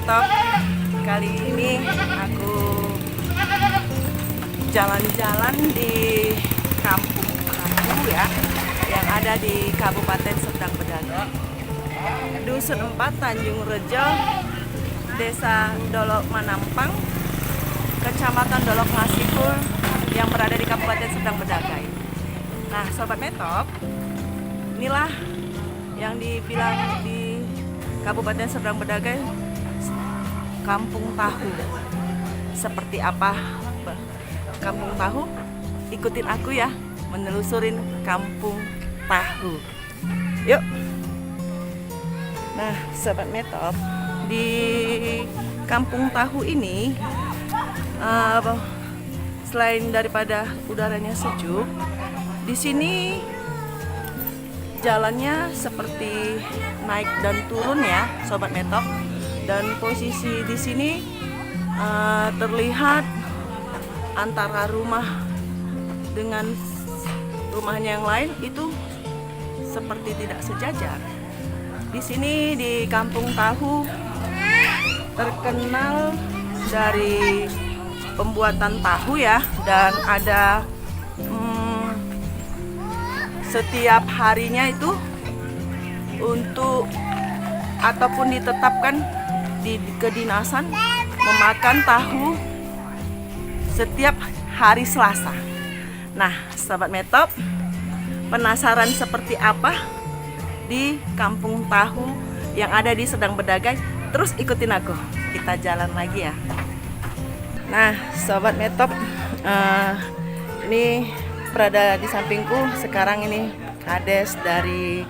Metop. Kali ini aku jalan-jalan di Kampung Tahu ya, yang ada di Kabupaten Serdang Bedagai, Dusun 4 Tanjung Rejo, Desa Dolok Manampang, Kecamatan Dolok Ngasipul, yang berada di Kabupaten Serdang Bedagai. Nah, Sobat Metop, inilah yang dibilang di Kabupaten Serdang Bedagai Kampung Tahu. Seperti apa Kampung Tahu? Ikutin aku ya, menelusurin Kampung Tahu. Yuk. Nah, Sobat Metop, di Kampung Tahu ini selain daripada udaranya sejuk, di sini jalannya seperti naik dan turun ya, Sobat Metop. Dan posisi di sini terlihat antara rumah dengan rumahnya yang lain itu seperti tidak sejajar. Di sini di Kampung Tahu terkenal dari pembuatan tahu ya, dan ada setiap harinya itu untuk ataupun ditetapkan di kedinasan memakan tahu setiap hari Selasa. Nah, Sahabat Metop, penasaran seperti apa di Kampung Tahu yang ada di Serdang Bedagai? Terus ikutin aku, kita jalan lagi ya. Nah, Sobat Metop, ini berada di sampingku sekarang ini Kades dari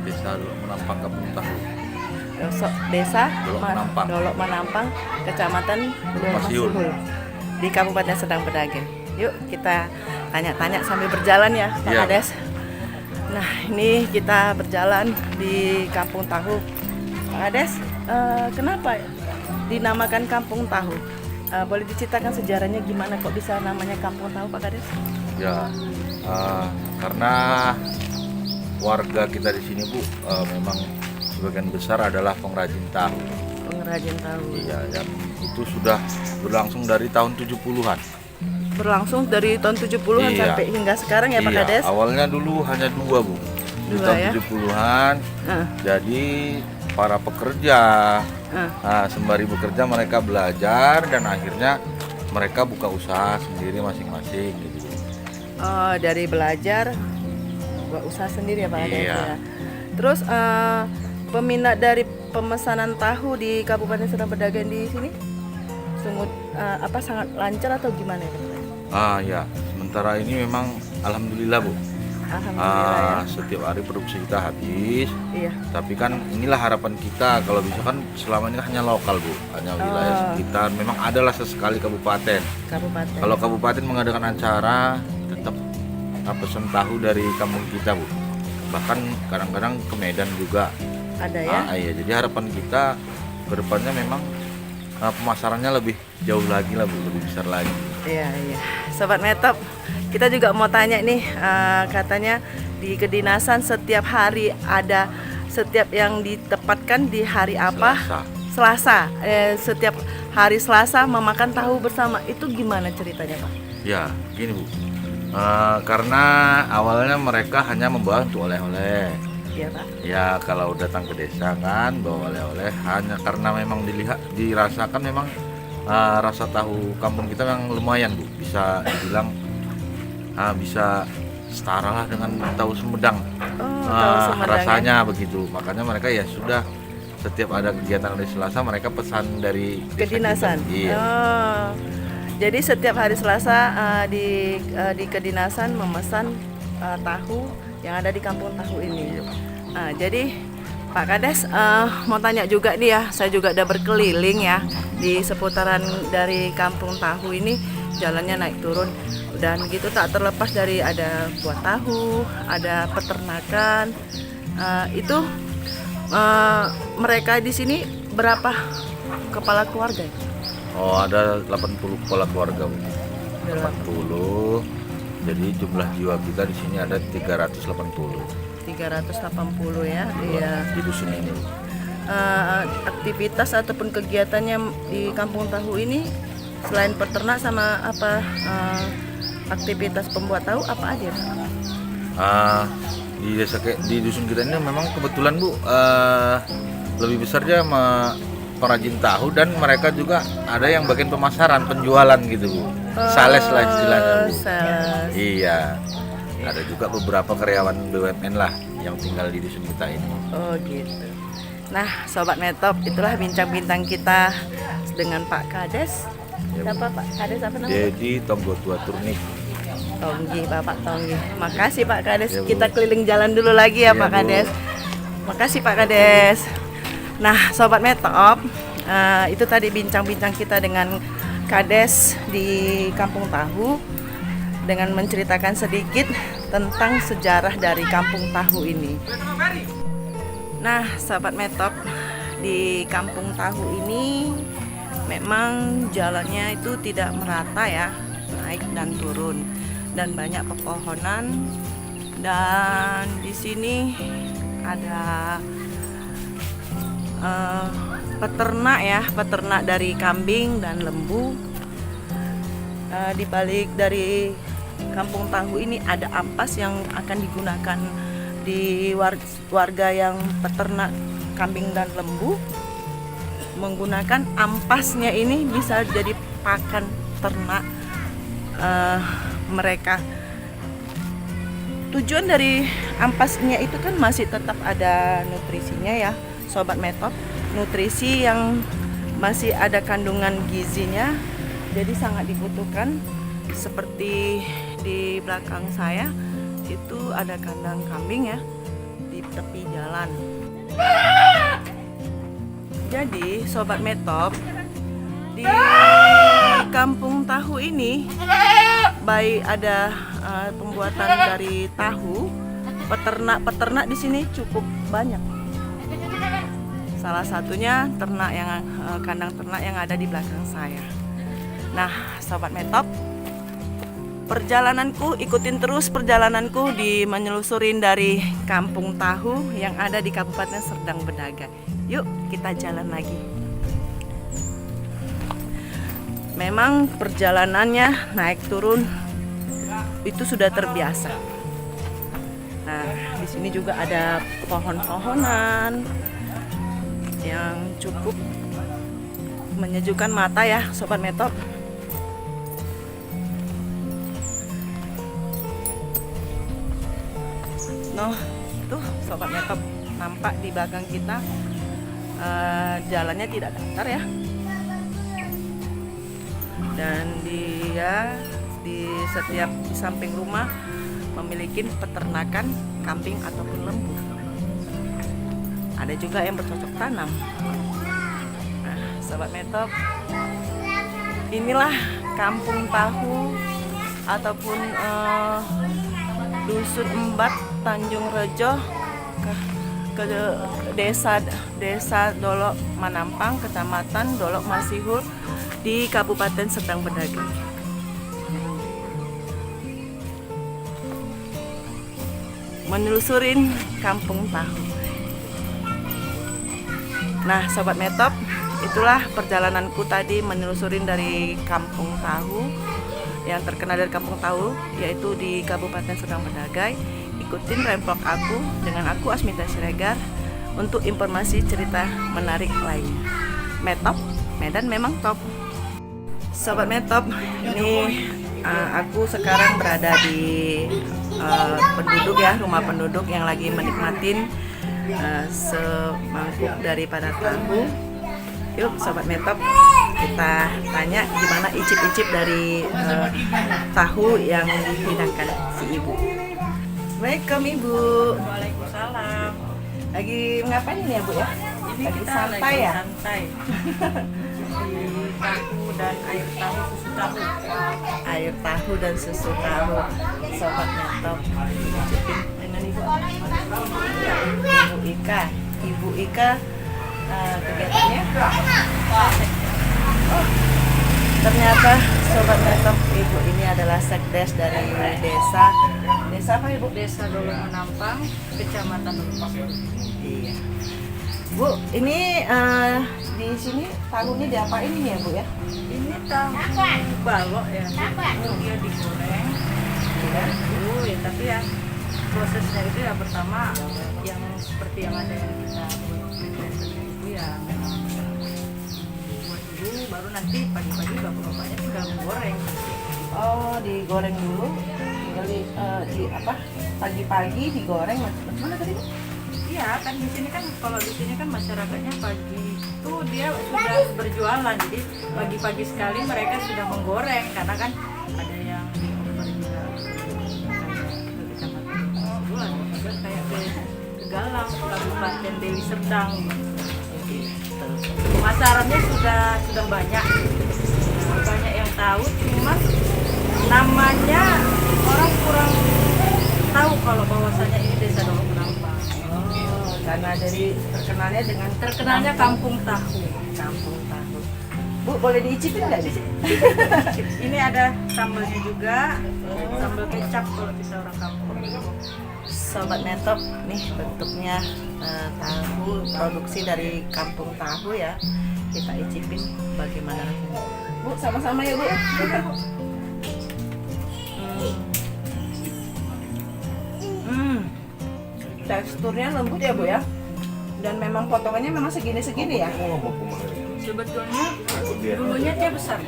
Desa Dolok Manampang, Kampung Tahu. Desa Dolok Manampang, Kecamatan Masihul di Kabupaten Serdang Bedagai. Yuk kita tanya-tanya sambil berjalan ya, Pak Kades. Nah, ini kita berjalan di Kampung Tahu. Pak Kades, kenapa dinamakan Kampung Tahu? Boleh diceritakan sejarahnya gimana kok bisa namanya Kampung Tahu, Pak Kades? Ya, karena warga kita di sini Bu, memang sebagian besar adalah pengrajin tahu. Pengrajin tahu. Iya, yang itu sudah berlangsung dari tahun 70-an. Berlangsung dari tahun 70-an sampai hingga sekarang ya, Pak Kades? Awalnya dulu hanya dua Bu. Di tahun ya? 70-an. Jadi para pekerja sembari bekerja mereka belajar dan akhirnya mereka buka usaha sendiri masing-masing gitu. Oh, dari belajar buat usaha sendiri ya, Pak Kades ya. Terus peminat dari pemesanan tahu di Kabupaten Serdang Bedagai di sini sangat lancar atau gimana ya, Pak? Ya, sementara ini memang alhamdulillah Bu. Alhamdulillah ya. Setiap hari produksi kita habis. Iya. Tapi kan inilah harapan kita, kalau bisa kan selama ini hanya lokal Bu, hanya wilayah sekitar. Memang adalah sesekali kabupaten. Kalau kabupaten mengadakan acara, tetap pesan tahu dari kampung kita Bu. Bahkan kadang-kadang ke Medan juga. Ada ya? Iya, jadi harapan kita ke depannya memang pemasarannya lebih jauh lagi lah Bu, lebih besar lagi. Iya. Sobat Metop, kita juga mau tanya nih, katanya di kedinasan setiap hari ada, setiap yang ditempatkan di hari apa? Selasa. Setiap hari Selasa memakan tahu bersama. Itu gimana ceritanya, Pak? Ya, gini Bu. Karena awalnya mereka hanya membawa untuk oleh-oleh. Iya Pak. Ya, kalau datang ke desa kan bawa oleh-oleh, hanya karena memang dirasakan memang rasa tahu kampung kita yang lumayan Bu, bisa dibilang bisa setara lah dengan tahu Sumedang. Tahu Sumedang rasanya ya? Begitu. Makanya mereka ya sudah setiap ada kegiatan hari Selasa mereka pesan dari kedinasan. Iya. Jadi setiap hari Selasa di kedinasan memesan tahu yang ada di Kampung Tahu ini. Jadi Pak Kades, mau tanya juga nih ya, saya juga udah berkeliling ya di seputaran dari Kampung Tahu ini, jalannya naik turun dan gitu, tak terlepas dari ada buat tahu, ada peternakan. Itu mereka di sini berapa kepala keluarga? Oh, ada 80 kepala keluarga Bu. 80. Jadi jumlah jiwa kita di sini ada 380. 380 ya. Iya. Di dusun ini. aktivitas ataupun kegiatannya di Kampung Tahu ini selain peternak sama apa aktivitas pembuat tahu apa aja Pak? Di dusun kita ini memang kebetulan Bu lebih besarnya sama pengrajin tahu, dan mereka juga ada yang bagian pemasaran, penjualan gitu Bu. Sales lah istilahnya Bu. Sales. Iya. Ada juga beberapa karyawan BUMN lah yang tinggal di dusun kita ini. Oh gitu. Nah, Sobat Metop, itulah bincang-bintang kita dengan Pak Kades. Siapa Pak Kades apa namanya? Jadi Tonggo Tua Turnik. Tonggi, Bapak Tonggi. Makasih Pak Kades. Ya, Bu. Kita keliling jalan dulu lagi ya, Ya, Pak Bu. Kades. Makasih Pak Kades. Nah, Sobat Metop, itu tadi bincang-bincang kita dengan Kades di Kampung Tahu dengan menceritakan sedikit tentang sejarah dari Kampung Tahu ini. Nah, Sobat Metop, di Kampung Tahu ini memang jalannya itu tidak merata ya, naik dan turun, dan banyak pepohonan. Dan di sini ada peternak ya, peternak dari kambing dan lembu. Di balik dari Kampung Tahu ini ada ampas yang akan digunakan di warga yang peternak kambing dan lembu. Menggunakan ampasnya ini bisa jadi pakan ternak mereka. Tujuan dari ampasnya itu kan masih tetap ada nutrisinya ya, Sobat Metop. Nutrisi yang masih ada kandungan gizinya, jadi sangat dibutuhkan. Seperti di belakang saya itu ada kandang kambing ya di tepi jalan. Jadi Sobat Metop, di Kampung Tahu ini baik ada pembuatan dari tahu, peternak di sini cukup banyak. Salah satunya ternak yang kandang ternak yang ada di belakang saya. Nah, Sobat Metop, ikutin terus perjalananku di menyelusurin dari Kampung Tahu yang ada di Kabupaten Serdang Bedagai. Yuk kita jalan lagi. Memang perjalanannya naik turun itu sudah terbiasa. Nah, di sini juga ada pohon-pohonan yang cukup menyejukkan mata ya, Sobat Metop. Noh, tuh Sobat Metop, nampak di belakang kita jalannya tidak datar ya. Dan dia di samping rumah memiliki peternakan kambing ataupun lembu. Ada juga yang bercocok tanam. Nah, Sobat Metop, inilah Kampung Tahu ataupun Dusun Embat, Tanjung Rejo, ke desa Dolok Manampang, Kecamatan Dolok Masihul di Kabupaten Serdang Bedagai. Menelusurin Kampung Tahu. Nah, Sobat Metop, itulah perjalananku tadi menelusurin dari Kampung Tahu. Yang terkenal dari Kampung Tahu yaitu di Kabupaten Serdang Bedagai. Ikutin rempok aku dengan aku Asmita Siregar untuk informasi cerita menarik lainnya. Metop, Medan memang top. Sobat Metop, ini aku sekarang berada di penduduk ya, rumah penduduk yang lagi menikmatin semangkuk daripada tahu. Yuk Sobat Metop, kita tanya gimana icip-icip dari tahu yang dihidangkan si ibu. Assalamualaikum Ibu. Waalaikumsalam. Lagi ngapain ini ya Bu ya? Ini Lagi kita santai lagi ya? santai. Di tahu dan air tahu, susu tahu. Air tahu dan susu tahu. Sobat Metop, icipin dengan Ibu. Ibu Ika. Ibu Ika kegiatannya. Oh, ternyata Sobat Metop, Ibu ini adalah sekdes dari desa apa Ibu? Desa Dolok Manampang, Kecamatan Dolok Masihul. Iya. Bu, ini di sini tahunya diapain ini ya Bu ya? Ini tahu balok ya. Dia digoreng. Ya, dulu ya, tapi ya prosesnya itu ya pertama yang seperti yang ada yang kita buat itu ya memang buat dulu, baru nanti pagi-pagi bapak-bapaknya tinggal menggoreng. Oh, digoreng dulu. Tinggal di apa? Pagi-pagi digoreng. Mana tadi Bu? Iya kan di sini kan, kalau di sini kan masyarakatnya pagi itu dia sudah berjualan, jadi pagi-pagi sekali mereka sudah menggoreng karena kan ada yang dioper juga ke kecamatan Bulan, juga kayak ke Galang, Kabupaten Deli Serdang. Pemasarannya sudah banyak yang tahu, cuma namanya orang kurang tahu kalau bahwasanya ini Desa Dolok Penampang. Karena dari Terkenalnya Kampung Tahu. Kampung Tahu. Bu, boleh diicipin nggak di sini? Ini ada sambalnya juga, sambal kecap kalau bisa orang kampung. Sobat Netop, nih bentuknya tahu produksi dari Kampung Tahu ya. Kita icipin bagaimana rasanya. Bu, sama-sama ya Bu. Teksturnya lembut ya Bu ya. Dan memang potongannya memang segini-segini ya. Sebetulnya dulunya dia besar.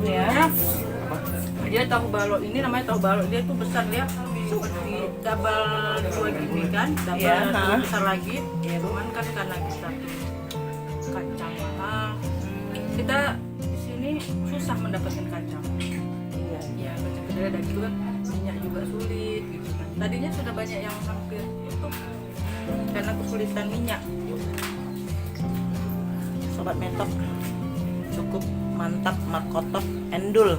Ya. Dia tahu balok ini namanya tahu balok, dia tuh besar, dia seperti double dua gini kan, double Iya, lebih besar lagi. Cuman kan karena kita kacang mahal, kita di sini susah mendapatkan kacang. Iya. Ya kacang kedelai dan juga minyak juga sulit gitu kan. Tadinya sudah banyak yang hampir tutup karena kesulitan minyak. Sobat Netop, cukup mantap, markotop, endul.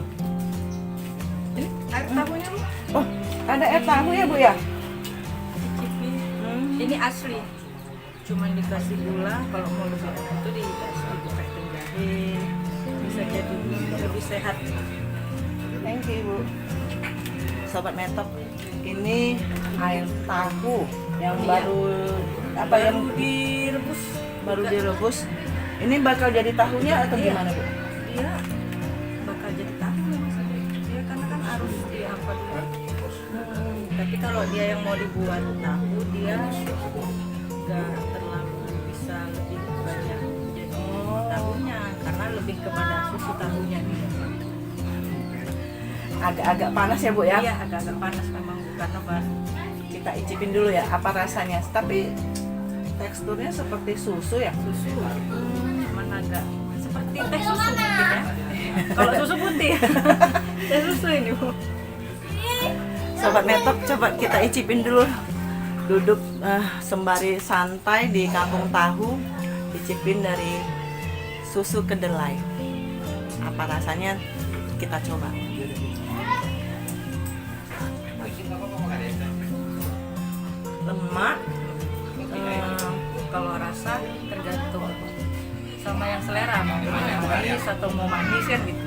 Ini air tahunya Bu, Oh, ada air tahu ya Bu ya? cicipi. Ini asli, cuman dikasih gula. Kalau mau lebih enak itu dikasih pakai jahe, bisa jadi lebih sehat. Thank you Bu. Sobat Netop, ini air tahu yang Iya. baru apa yang Direbus, baru direbus. Ini bakal jadi tahunya atau Iya. gimana Bu? dia bakal jadi tahu maksudnya. Dia karena kan harus diapa dulu. Tapi kalau dia yang mau dibuat tahu, dia nggak terlalu bisa lebih banyak jadi tahunya karena lebih kepada susu tahunya dia. Agak-agak panas ya Bu ya? Iya, agak-agak panas memang bukan apa. Kita icipin dulu ya apa rasanya. Tapi teksturnya seperti susu ya? Susu, cuman agak seperti teh susu mungkin ya. Kalau susu putih, teh susu ini Bu. Sobat Netop, coba kita icipin dulu. Duduk sembari santai di Kampung Tahu, icipin dari susu kedelai. Apa rasanya? Kita coba. Lemak. Kalau rasa tergantung sama yang selera, mau manis atau mau manis kan gitu.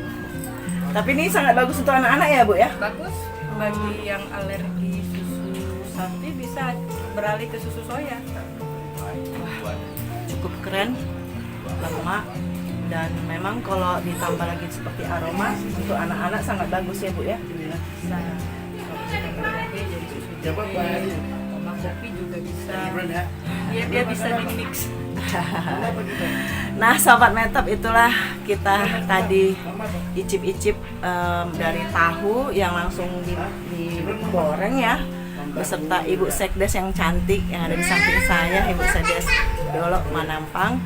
Tapi ini sangat bagus untuk anak-anak ya Bu ya? Bagus bagi yang alergi susu sapi, bisa beralih ke susu soya. Cukup keren, lemak, dan memang kalau ditambah lagi seperti aroma untuk anak-anak sangat bagus ya Bu ya. Bisa kalau kita beralih jadi susu kopi, sama kopi juga bisa. Dia bisa di mix. Nah Sobat Netop, itulah kita tadi icip-icip dari tahu yang langsung digoreng ya, beserta Ibu Sekdes yang cantik yang ada di samping saya, Ibu Sekdes Dolok Penampang.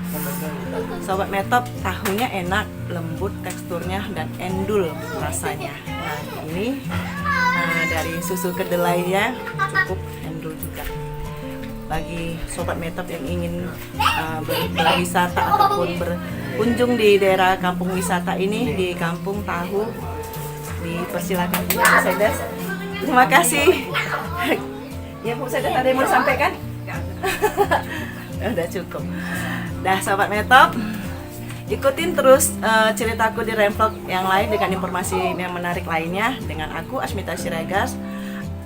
Sobat Netop, tahunya enak, lembut teksturnya dan endul rasanya. Nah ini dari susu kedelainya cukup endul juga. Bagi Sobat Netop yang ingin berwisata ataupun berkunjung di daerah kampung wisata ini di Kampung Tahu, dipersilakan Bu Sekdes. Terima kasih. Ya Bu Sekdes, ada yang mau disampaikan? Udah cukup. Dah Sobat Netop, ikutin terus ceritaku di Remvlog yang lain dengan informasi yang menarik lainnya dengan aku Asmita Siregar.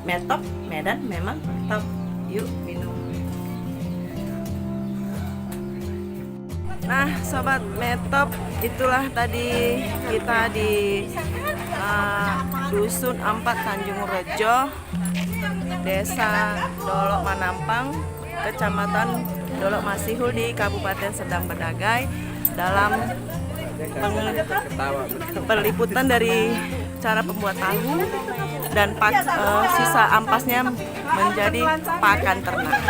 Metop, Medan memang top. Yuk minum. Nah, sobat Metop, itulah tadi kita di Dusun Ampat Tanjung Rejo, Desa Dolok Manampang, Kecamatan Dolok Masihul di Kabupaten Serdang Bedagai, dalam perliputan dari cara pembuat tahu dan sisa ampasnya menjadi pakan ternak.